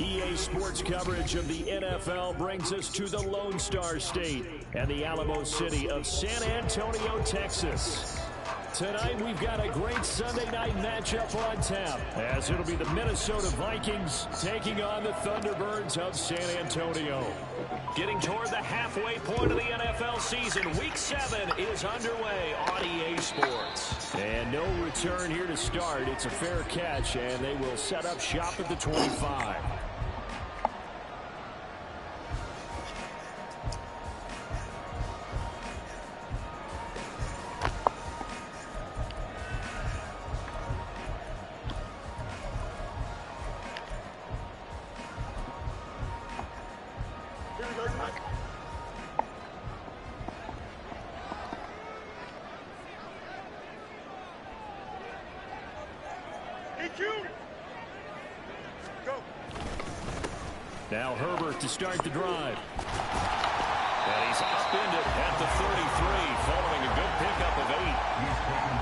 EA Sports coverage of the NFL brings us to the Lone Star State and the Alamo City of San Antonio, Texas. Tonight, we've got a great Sunday night matchup on tap, as it'll be the Minnesota Vikings taking on the Thunderbirds of San Antonio. Getting toward the halfway point of the NFL season, Week 7 is underway on EA Sports. And no return here to start. It's a fair catch, and they will set up shop at the 25. Now Herbert to start the drive. And he's upended at the 33, following a good pickup of 8.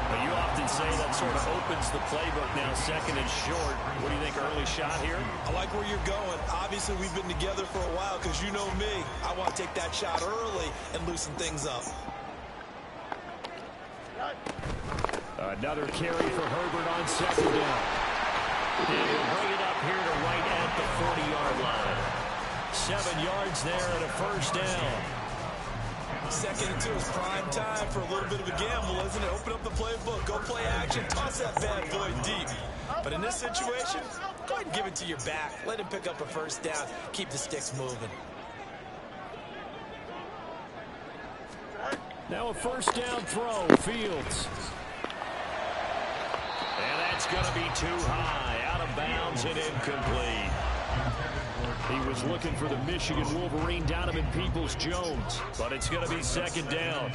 But you often say that sort of opens the playbook now, second and short. What do you think, early shot here? I like where you're going. Obviously, we've been together for a while because you know me. I want to take that shot early and loosen things up. Another carry for Herbert on second down. And he'll bring it up here to right at the 40-yard line. 7 yards there and a first down. Second and 2 is prime time for a little bit of a gamble, isn't it? Open up the playbook, go play action, toss that bad boy deep. But in this situation, go ahead and give it to your back. Let him pick up a first down. Keep the sticks moving. Now a first down throw, Fields. And that's going to be too high, out of bounds and incomplete. He was looking for the Michigan Wolverine, Donovan Peoples-Jones, but it's going to be second down.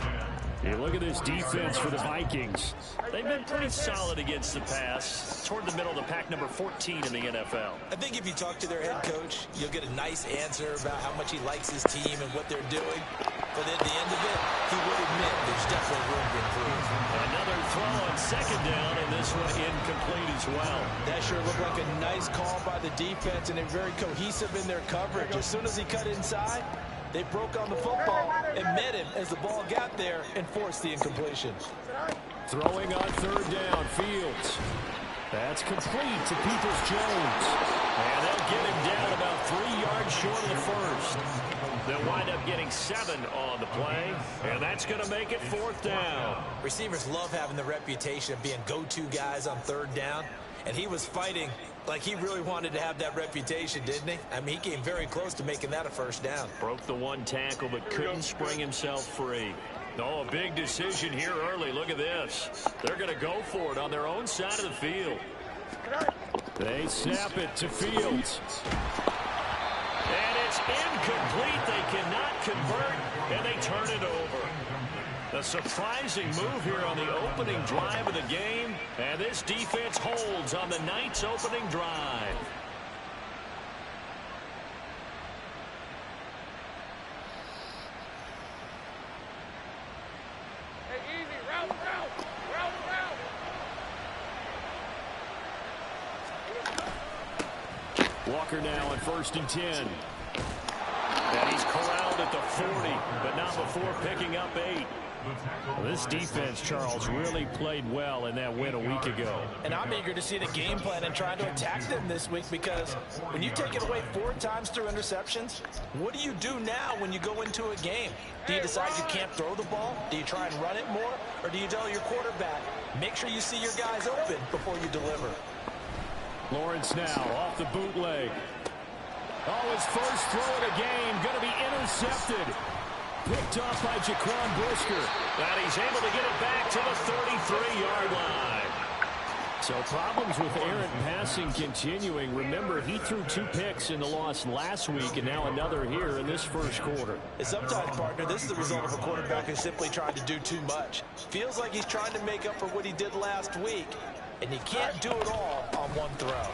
Hey, look at this defense for the Vikings. They've been pretty solid against the pass, toward the middle of the pack, number 14 in the NFL. I think if you talk to their head coach, you'll get a nice answer about how much he likes his team and what they're doing. But at the end of it, he would admit there's definitely room to improve. Another throw on second down, and this one incomplete as well. That sure looked like a nice call by the defense, and they're very cohesive in their coverage. As soon as he cut inside, they broke on the football and met him as the ball got there and forced the incompletion. Throwing on third down, Fields. That's complete to Peoples-Jones. And they'll get him down about 3 yards short of the first. They'll wind up getting 7 on the play, and that's going to make it fourth down. Receivers love having the reputation of being go-to guys on third down, and he was fighting like he really wanted to have that reputation, didn't he? I mean, he came very close to making that a first down. Broke the one tackle, but couldn't spring himself free. Oh, a big decision here early. Look at this. They're going to go for it on their own side of the field. They snap it to Fields. And it's incomplete. They cannot convert, and they turn it over. A surprising move here on the opening drive of the game, and this defense holds on the night's opening drive. Hey, easy, route. Walker now on 1st and 10. And he's corralled at the 40, but not before picking up 8. Well, this defense, Charles, really played well in that win a week ago. And I'm eager to see the game plan and try to attack them this week, because when you take it away 4 times through interceptions, what do you do now when you go into a game? Do you decide you can't throw the ball? Do you try and run it more? Or do you tell your quarterback, make sure you see your guys open before you deliver? Lawrence now off the bootleg. Oh, his first throw of the game going to be intercepted. Picked off by Jaquan Brisker. And he's able to get it back to the 33-yard line. So problems with errant passing continuing. Remember, he threw 2 picks in the loss last week, and now another here in this first quarter. And sometimes, partner, this is the result of a quarterback who's simply trying to do too much. Feels like he's trying to make up for what he did last week, and he can't do it all on one throw.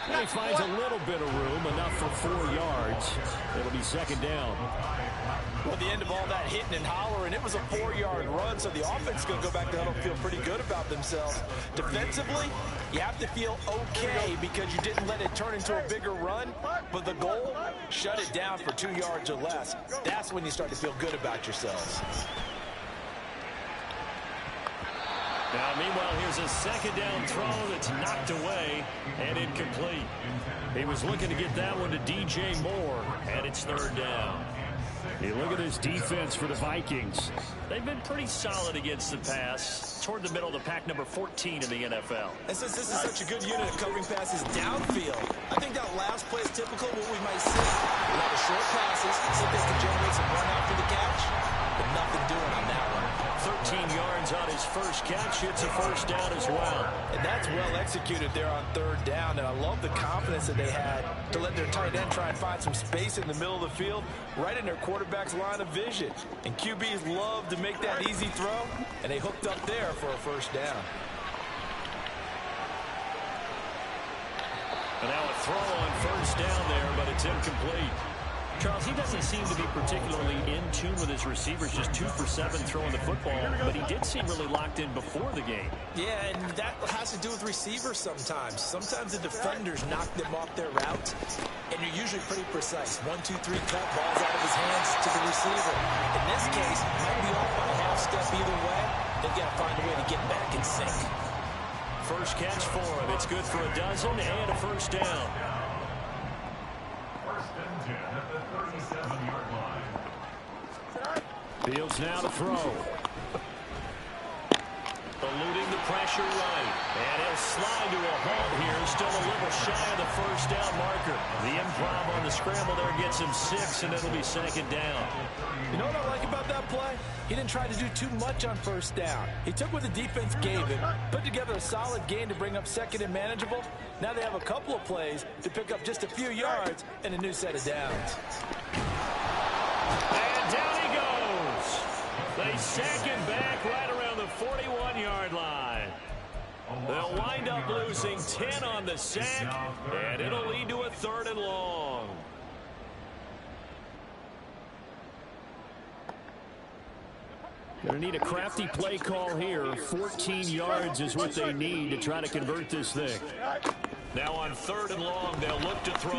And he finds a little bit of room, enough for 4 yards. It'll be second down. Well, the end of all that hitting and hollering, it was a 4-yard run, so the offense is going to go back to huddle and feel pretty good about themselves. Defensively, you have to feel okay because you didn't let it turn into a bigger run, but the goal, shut it down for 2 yards or less. That's when you start to feel good about yourselves. Now, meanwhile, here's a second down throw that's knocked away and incomplete. He was looking to get that one to DJ Moore, and it's third down. Hey, look at this defense for the Vikings. They've been pretty solid against the pass, toward the middle of the pack, number 14 in the NFL. And since this is such a good unit of covering passes downfield, I think that last play is typical of what we might see. A lot of short passes, see if they can generate some run after the catch, but nothing doing on that one. 13 yards on his first catch. It's a first down as well. And that's well executed there on third down. And I love the confidence that they had to let their tight end try and find some space in the middle of the field, right in their quarterback's line of vision. And QBs love to make that easy throw, and they hooked up there for a first down. And now a throw on first down there, but it's incomplete. Charles, he doesn't seem to be particularly in tune with his receivers, just 2 for 7 throwing the football, but he did seem really locked in before the game. Yeah, and that has to do with receivers sometimes. Sometimes the defenders knock them off their route, and you're usually pretty precise. 1, 2, 3 cut, balls out of his hands to the receiver. In this case, might be off by a half step either way. They've got to find a way to get back in sync. First catch for him. It's good for a dozen and a first down. Fields now to throw. Eluding the pressure right. And he'll slide to a halt here. Still a little shy of the first down marker. The improv on the scramble there gets him 6, and it'll be second down. You know what I like about that play? He didn't try to do too much on first down. He took what the defense gave him, put together a solid gain to bring up second and manageable. Now they have a couple of plays to pick up just a few yards and a new set of downs. And down he goes. They sack him back right around the 41-yard line. They'll wind up losing 10 on the sack, and it'll lead to a 3rd and long. Going to need a crafty play call here. 14 yards is what they need to try to convert this thing. Now on 3rd and long, they'll look to throw.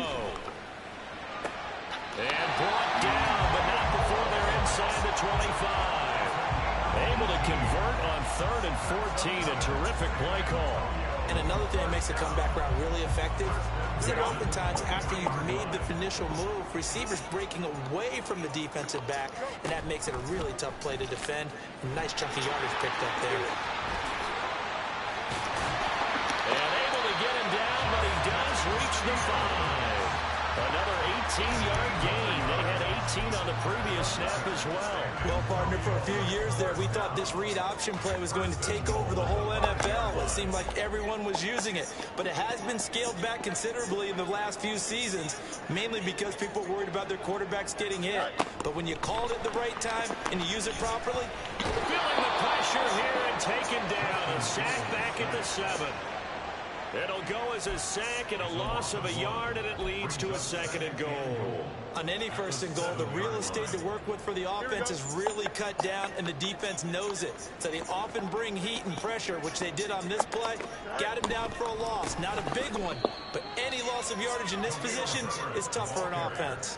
And brought down, but not before they're inside the 25. Able to convert on 3rd and 14. A terrific play call. And another thing that makes the comeback route really effective is that oftentimes after you've made the initial move, receivers breaking away from the defensive back, and that makes it a really tough play to defend. A nice chunky yardage picked up there. And able to get him down, but he does reach the 5. Another 18-yard gain. They had 18 on the previous snap as well. Well, partner, for a few years there, we thought this read option play was going to take over the whole NFL. It seemed like everyone was using it. But it has been scaled back considerably in the last few seasons, mainly because people were worried about their quarterbacks getting hit. But when you called it the right time and you use it properly. Feeling the pressure here and taken down. A sack back at the 7. It'll go as a sack and a loss of a yard, and it leads to a 2nd and goal. On any 1st and goal, the real estate to work with for the offense is really cut down, and the defense knows it. So they often bring heat and pressure, which they did on this play. Got him down for a loss. Not a big one, but any loss of yardage in this position is tough for an offense.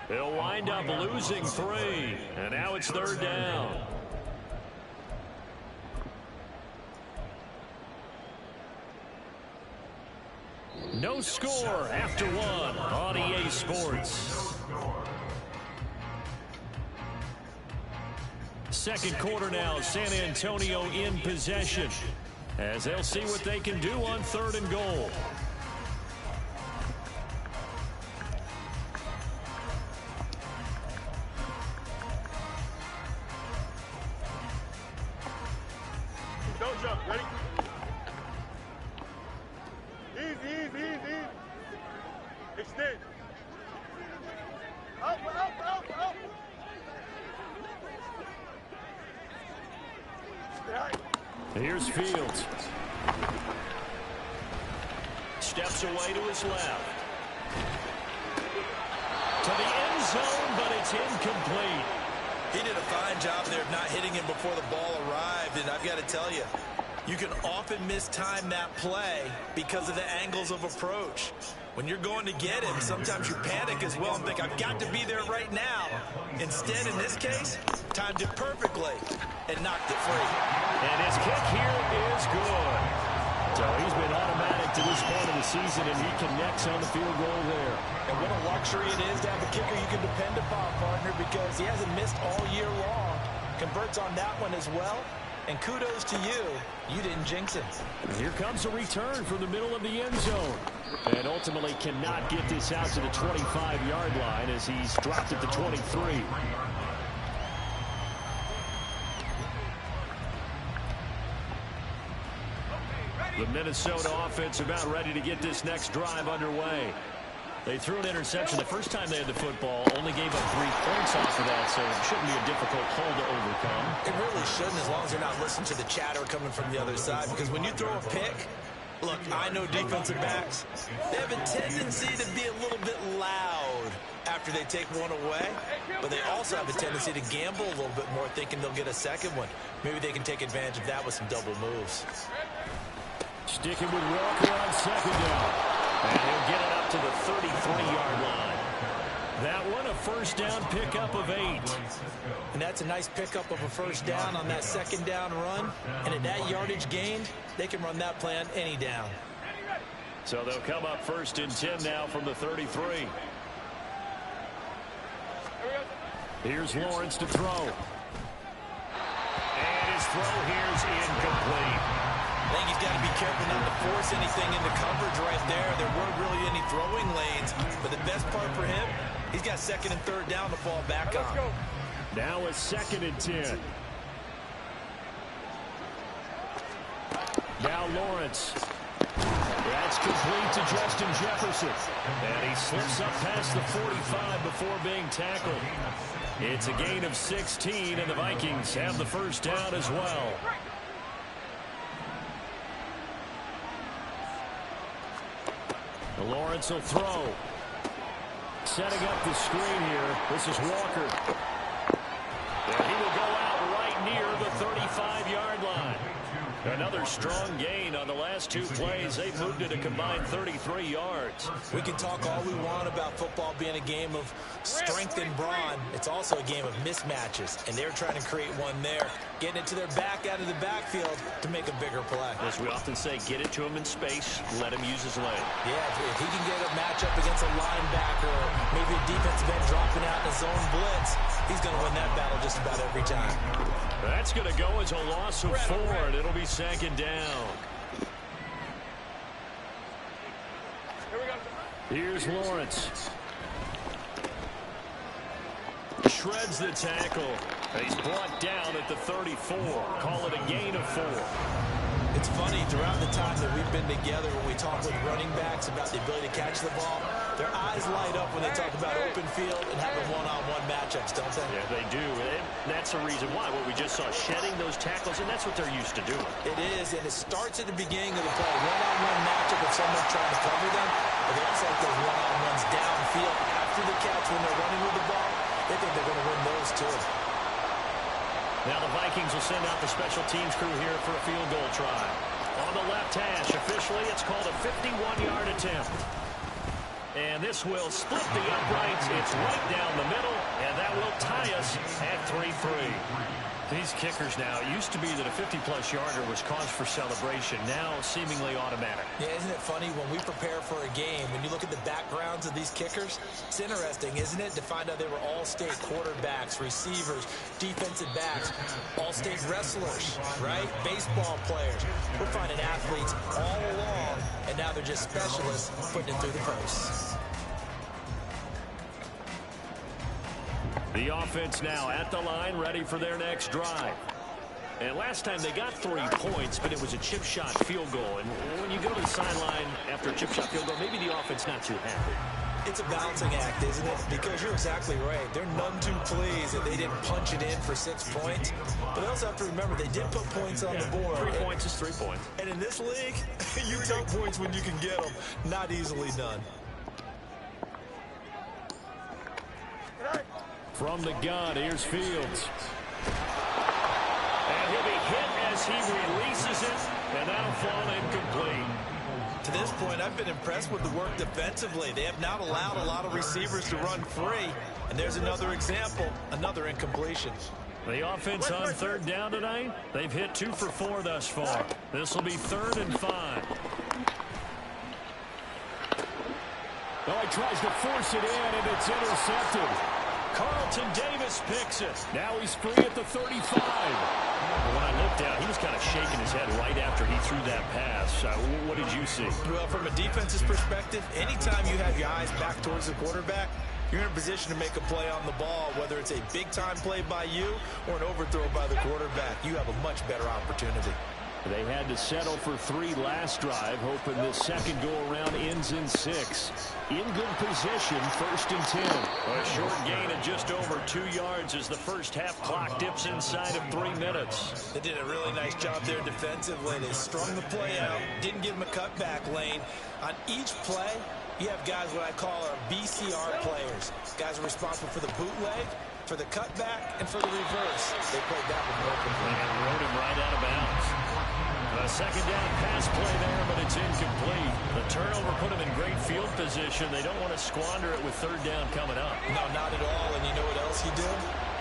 They'll wind up losing 3, and now it's 3rd down. No score after 1 on EA Sports. Second quarter now, San Antonio in possession, as they'll see what they can do on 3rd and goal. Don't jump, ready? Easy. Extend. Up. Here's Fields. Steps away to his left. To the end zone, but it's incomplete. He did a fine job there of not hitting him before the ball arrived, and I've got to tell you, you can often mistime that play because of the angles of approach. When you're going to get him, sometimes you panic as well and think, I've got to be there right now. Instead, in this case, timed it perfectly and knocked it free. And his kick here is good. So he's been automatic to this point of the season, and he connects on the field goal there. And what a luxury it is to have a kicker you can depend upon, partner, because he hasn't missed all year long. Converts on that one as well. And kudos to you. You didn't jinx him. Here comes a return from the middle of the end zone. And ultimately cannot get this out to the 25-yard line as he's dropped at the 23. The Minnesota offense about ready to get this next drive underway. They threw an interception the first time they had the football, only gave up 3 points off of that, so it shouldn't be a difficult hole to overcome. It really shouldn't, as long as they're not listening to the chatter coming from the other side, because when you throw a pick, look, I know defensive backs, they have a tendency to be a little bit loud after they take one away, but they also have a tendency to gamble a little bit more, thinking they'll get a second one. Maybe they can take advantage of that with some double moves. Sticking with Walker on second down. And he'll get it up to the 33-yard line. That one, a first down pickup of 8. And that's a nice pickup of a first down on that second down run. And at that yardage gained, they can run that play on any down. So they'll come up first and 10 now from the 33. Here's Lawrence to throw. And his throw here is incomplete. I think he's got to be careful not to force anything into coverage right there. There weren't really any throwing lanes, but the best part for him, he's got second and third down to fall back on. Now a second and 10. Now Lawrence. That's complete to Justin Jefferson. And he slips up past the 45 before being tackled. It's a gain of 16, and the Vikings have the first down as well. Lawrence will throw. Setting up the screen here. This is Walker. And he will go out right near the 35-yard line. Another strong gain on the last 2 plays. They've moved it a combined 33 yards. We can talk all we want about football being a game of strength and brawn. It's also a game of mismatches, and they're trying to create one there, getting it to their back out of the backfield to make a bigger play. As we often say, get it to him in space, let him use his leg. Yeah, if he can get a matchup against a linebacker or maybe a defensive end dropping out in a zone blitz, he's going to win that battle just about every time. That's going to go as a loss of 4, and it'll be second down. Here's Lawrence. Shreds the tackle. He's brought down at the 34. Call it a gain of 4. It's funny, throughout the time that we've been together, when we talk with running backs about the ability to catch the ball, their eyes light up when they talk about open field and having one-on-one matchups, don't they? Yeah, they do. And that's the reason why. What we just saw, shedding those tackles, and that's what they're used to doing. It is, and it starts at the beginning of the play. One-on-one matchup with someone trying to cover them, but they also like those one-on-ones downfield after the catch when they're running with the ball. They think they're going to win those, too. Now the Vikings will send out the special teams crew here for a field goal try. On the left hash, officially, it's called a 51-yard attempt. And this will split the uprights. It's right down the middle, and that will tie us at 3-3. These kickers now, it used to be that a 50-plus yarder was cause for celebration. Now seemingly automatic. Yeah, isn't it funny when we prepare for a game, when you look at the backgrounds of these kickers, it's interesting, isn't it, to find out they were all-state quarterbacks, receivers, defensive backs, all-state wrestlers, right? Baseball players. We're finding athletes all along, and now they're just specialists putting it through the posts. The offense now at the line, ready for their next drive. And last time they got 3 points, but it was a chip shot field goal. And when you go to the sideline after a chip shot field goal, maybe the offense not too happy. It's a balancing act, isn't it? Because you're exactly right. They're none too pleased that they didn't punch it in for 6 points. But they also have to remember they did put points on the board. 3 points is 3 points. And in this league, you take points when you can get them. Not easily done. From the gun, here's Fields. And he'll be hit as he releases it, and that'll fall incomplete. To this point, I've been impressed with the work defensively. They have not allowed a lot of receivers to run free. And there's another example, another incompletion. The offense on third down tonight, they've hit 2 for 4 thus far. This will be 3rd and 5. Oh, he tries to force it in, and it's intercepted. Carlton Davis picks it. Now he's free at the 35. When I looked out, he was kind of shaking his head right after he threw that pass. What did you see? Well, from a defense's perspective, anytime you have your eyes back towards the quarterback, you're in a position to make a play on the ball, whether it's a big-time play by you or an overthrow by the quarterback. You have a much better opportunity. They had to settle for 3 last drive, hoping this second go-around ends in 6. In good position, 1st and 10. A short gain of just over 2 yards as the first half clock dips inside of 3 minutes. They did a really nice job there defensively. They strung the play out, didn't give him a cutback lane. On each play, you have guys what I call our BCR players. Guys are responsible for the bootleg, for the cutback, and for the reverse. They played that one perfectly. And rode him right out of bounds. A second down pass play there, but it's incomplete. The turnover put them in great field position. They don't want to squander it with 3rd down coming up. No, not at all. And you know what else you do?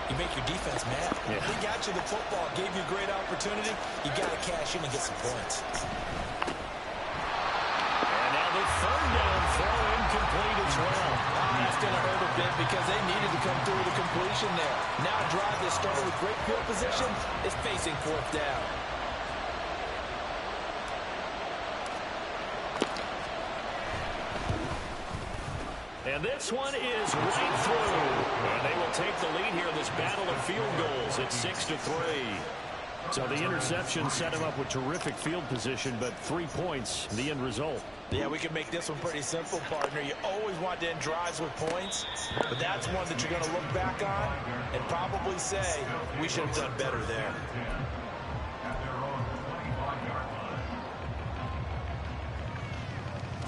You make your defense mad. Yeah. They got you the football, gave you a great opportunity. You got to cash in and get some points. And now the 3rd down throw incomplete as well. That's going to hurt a bit because they needed to come through with a completion there. Now a drive that started with great field position is facing 4th down. And this one is right through. And they will take the lead here in this battle of field goals at 6-3. So the interception set him up with terrific field position, but 3 points, the end result. Yeah, we can make this one pretty simple, partner. You always want to end drives with points, but that's one that you're going to look back on and probably say, we should have done better there.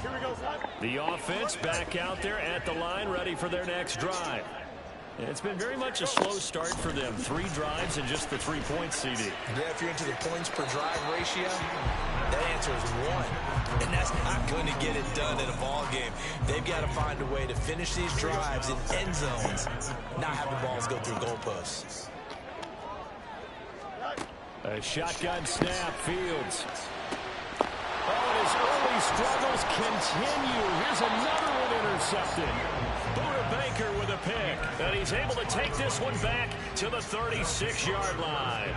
Here we go, son. The offense back out there at the line, ready for their next drive. It's been very much a slow start for them. 3 drives and just the 3 points, CD. Yeah, if you're into the points per drive ratio, that answer is 1. And that's not going to get it done in a ball game. They've got to find a way to finish these drives in end zones, not have the balls go through goalposts. A shotgun snap, Fields. Oh, and his early struggles continue. Here's another one intercepted. Buda Baker with a pick. And he's able to take this one back to the 36-yard line.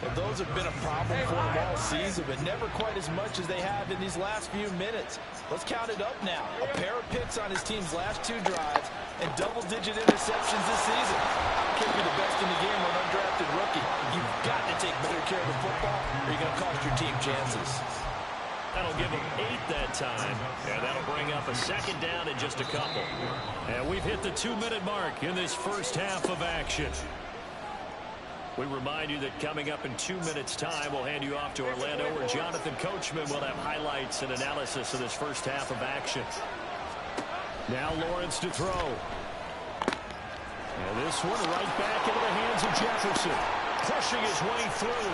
Well, those have been a problem for them all season, but never quite as much as they have in these last few minutes. Let's count it up now. A pair of picks on his team's last 2 drives and double-digit interceptions this season. Can't be the best in the game or an undrafted rookie. You've got to take better care of the football or you're going to cost your team chances. That'll give them 8 that time. And that'll bring up a second down in just a couple. And we've hit the 2-minute mark in this first half of action. We remind you that coming up in 2 minutes' time, we'll hand you off to Orlando, where Jonathan Coachman will have highlights and analysis of this first half of action. Now Lawrence to throw. And this one right back into the hands of Jefferson. Pushing his way through.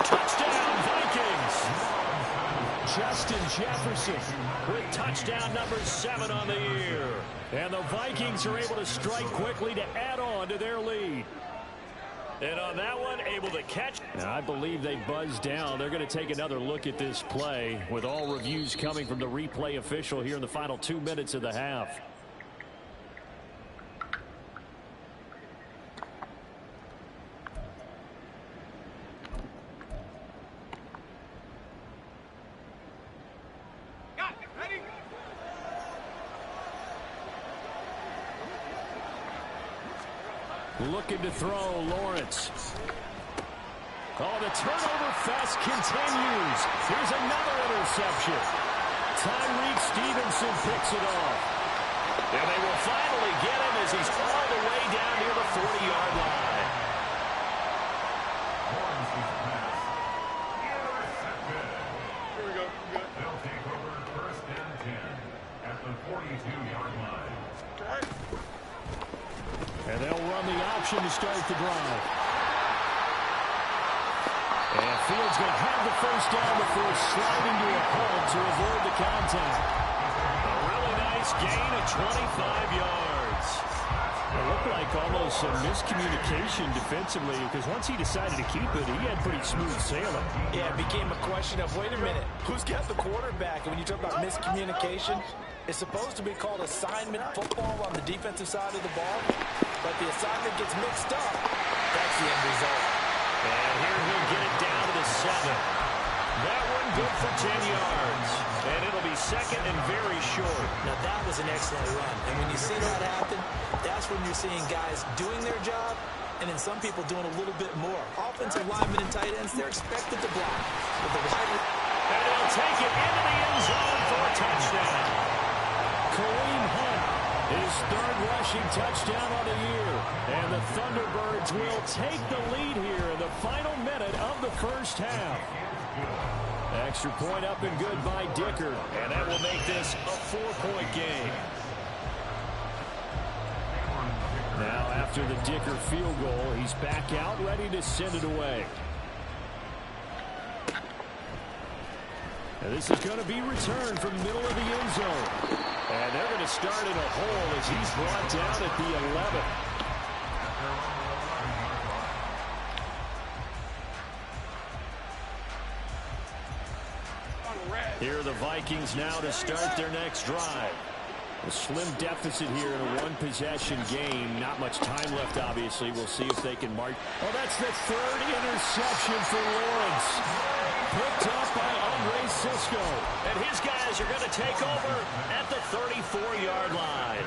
Touchdown, Vikings! Justin Jefferson with touchdown number 7 on the year. And the Vikings are able to strike quickly to add on to their lead. And on that one, able to catch. Now, I believe they buzzed down. They're going to take another look at this play with all reviews coming from the replay official here in the final 2 minutes of the half. Looking to throw, Lawrence. Oh, the turnover fest continues. Here's another interception. Tyreek Stevenson picks it off. And they will finally get him as he's all the way down near the 40-yard line. Here we go. Good. They'll take over 1st and 10 at the 42-yard line. All right. And they'll reception to start the drive. And Fields going to have the first down before sliding to a halt to avoid the contact. A really nice gain of 25 yards. It looked like almost some miscommunication defensively because once he decided to keep it, he had pretty smooth sailing. Yeah, it became a question of, wait a minute, who's got the quarterback? And when you talk about miscommunication, it's supposed to be called assignment football on the defensive side of the ball, but the assignment gets mixed up. That's the end result. And here he'll get it down to the 7. That one good for 10 yards. And it'll be second and very short. Now that was an excellent run. And when you see that happen, that's when you're seeing guys doing their job and then some people doing a little bit more. Offensive linemen and tight ends, they're expected to block. With the and he'll take it into the end zone for a touchdown. Kareem Hunt, his third rushing touchdown on the year. And the Thunderbirds will take the lead here in the final minute of the first half. Extra point up and good by Dicker. And that will make this a 4-point game. Now after the Dicker field goal, he's back out ready to send it away. And this is going to be returned from the middle of the end zone. And they're going to start in a hole as he's brought down at the 11. Here are the Vikings now to start their next drive. A slim deficit here in a one-possession game. Not much time left, obviously. We'll see if they can mark. Oh, that's the third interception for Lawrence. Picked up by Andre Cisco. And his guys are going to take over at the 34-yard line.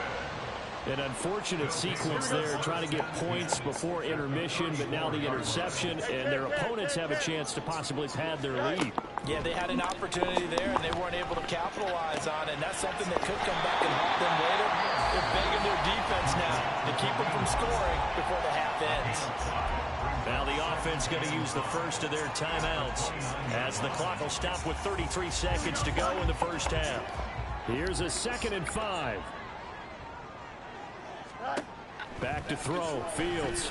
An unfortunate sequence there, trying to get points before intermission, but now the interception, and their opponents have a chance to possibly pad their lead. Yeah, they had an opportunity there, and they weren't able to capitalize on it, and that's something that could come back and haunt them later. They're begging their defense now to keep them from scoring before the half ends. Now the offense going to use the first of their timeouts as the clock will stop with 33 seconds to go in the first half. Here's a 2nd and 5. Back to throw, Fields.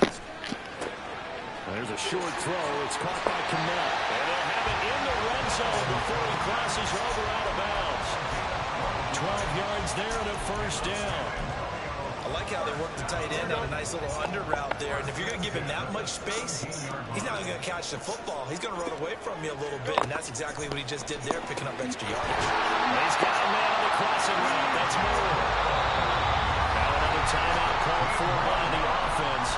There's a short throw. It's caught by Kmet. And they'll have it in the red zone before he crosses over out of bounds. 12 yards there and a first down. I like how they work the tight end on a nice little under route there. And if you're going to give him that much space, he's not going to catch the football. He's going to run away from you a little bit. And that's exactly what he just did there, picking up extra yardage. He's got a man on the crossing route. That's more. Now another timeout called for by the offense.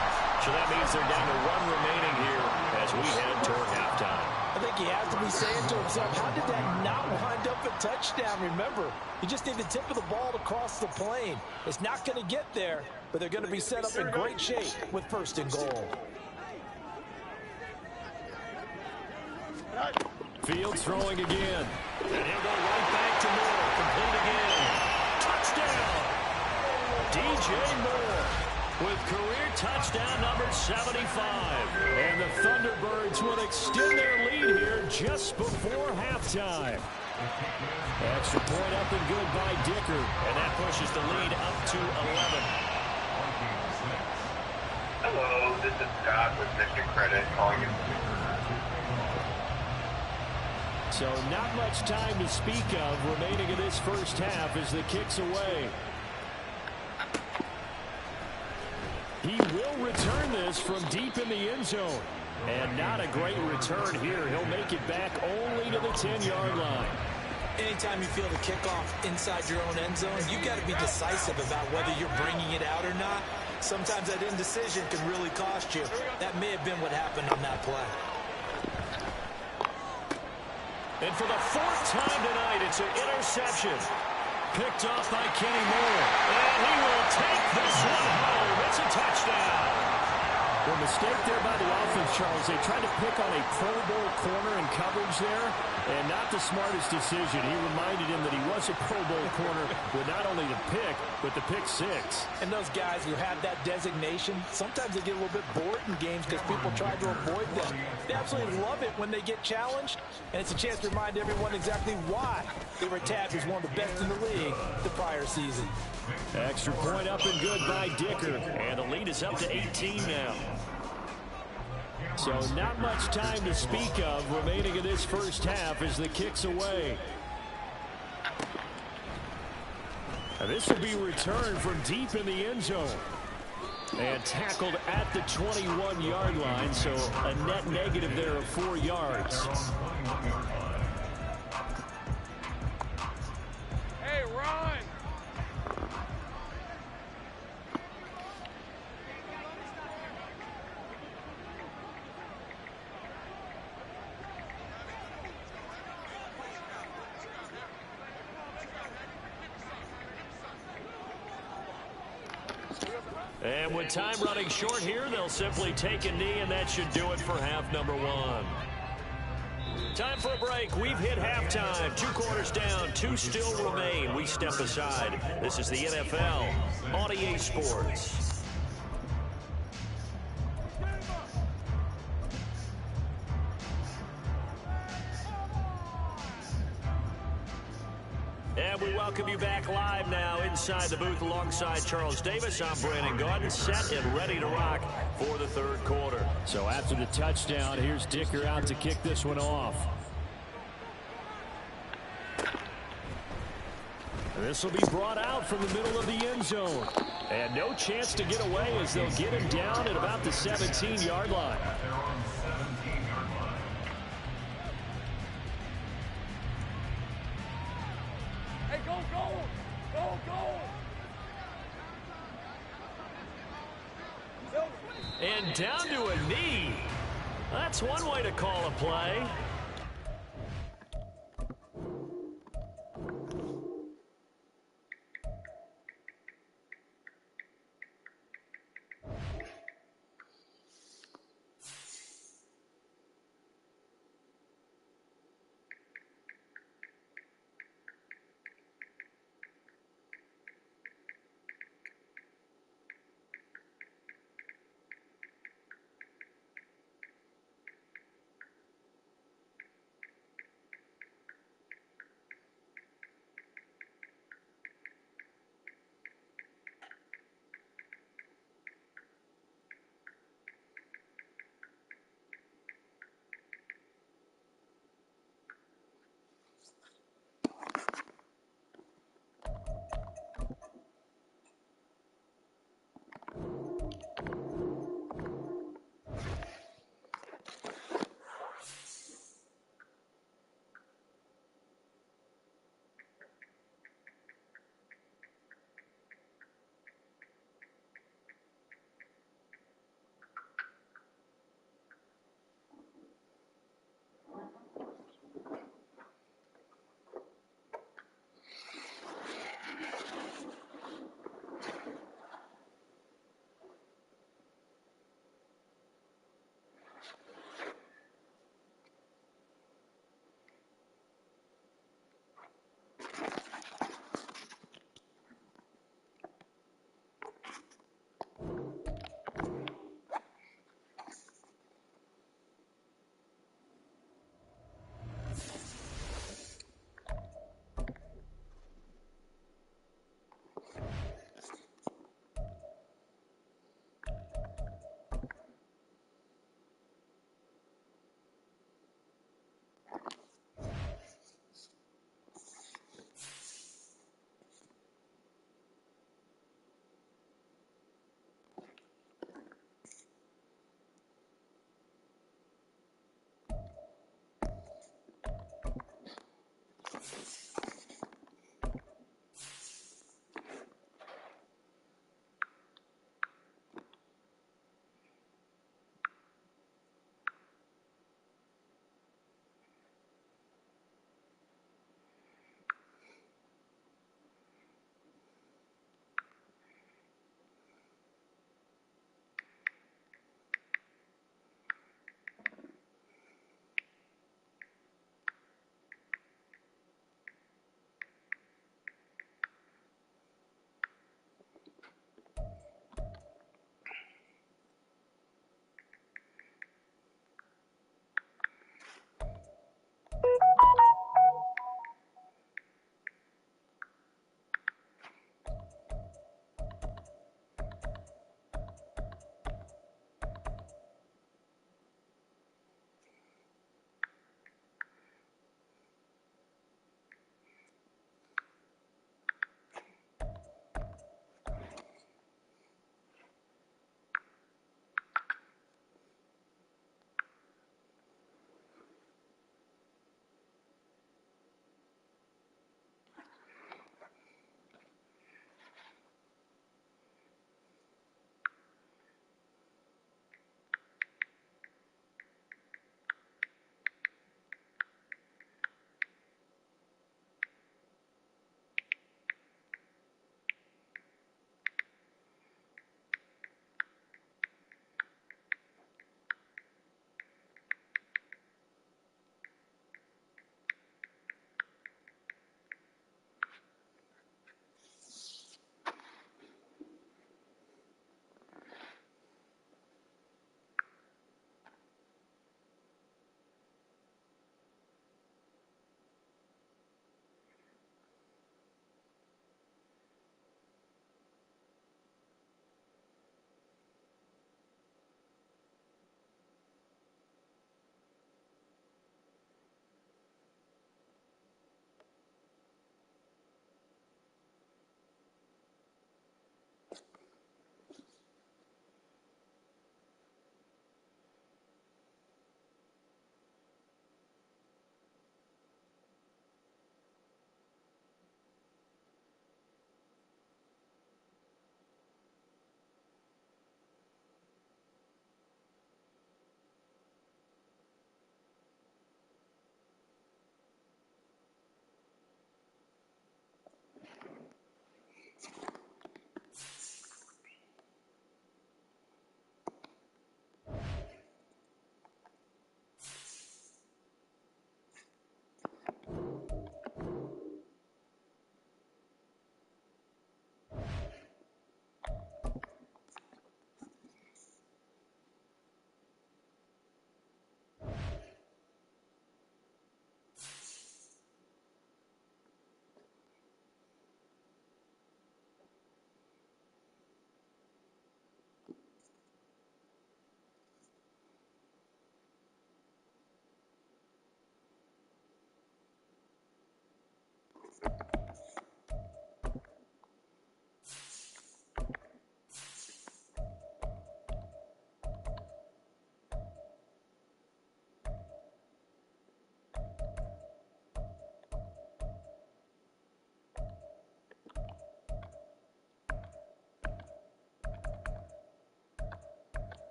So that means they're down to 1 remaining here as we head toward halftime. I think he has to be saying to himself, how did that not wind up a touchdown? Remember, you just need the tip of the ball to cross the plane. It's not going to get there, but they're going to be set up in great shape with 1st and goal. Fields throwing again. And he'll go right back to Moore. Complete again. Touchdown! DJ Moore with career touchdown number 75. And the Thunderbirds will extend their lead here just before halftime. Extra point up and good by Dicker. And that pushes the lead up to 11. Hello, this is Scott with Mission Credit calling you. So not much time to speak of remaining in this first half as the kick's away. He will return this from deep in the end zone. And not a great return here. He'll make it back only to the 10-yard line. Anytime you feel the kickoff inside your own end zone, you've got to be decisive about whether you're bringing it out or not. Sometimes that indecision can really cost you. That may have been what happened on that play. And for the 4th time tonight, it's an interception. Picked off by Kenny Moore. And he will take this one home. It's a touchdown. Well, mistake there by the offense, Charles. They tried to pick on a Pro Bowl corner in coverage there, and not the smartest decision. He reminded him that he was a Pro Bowl corner with not only the pick, but the pick six. And those guys who have that designation, sometimes they get a little bit bored in games because people try to avoid them. They absolutely love it when they get challenged, and it's a chance to remind everyone exactly why they were tagged as one of the best in the league the prior season. Extra point up and good by Dicker, and the lead is up to 18 now. So not much time to speak of remaining in this first half as the kick's away. And this will be returned from deep in the end zone. And tackled at the 21-yard line, so a net negative there of 4 yards. Hey, run! And with time running short here, they'll simply take a knee, and that should do it for half number one. Time for a break. We've hit halftime. 2 quarters down, 2 still remain. We step aside. This is the NFL on EA Sports. And we welcome you back live now inside the booth alongside Charles Davis. I'm Brandon Gaudin, set and ready to rock for the third quarter. So after the touchdown, here's Dicker out to kick this one off. This will be brought out from the middle of the end zone. And no chance to get away as they'll get him down at about the 17-yard line. And down to a knee. That's one way to call a play.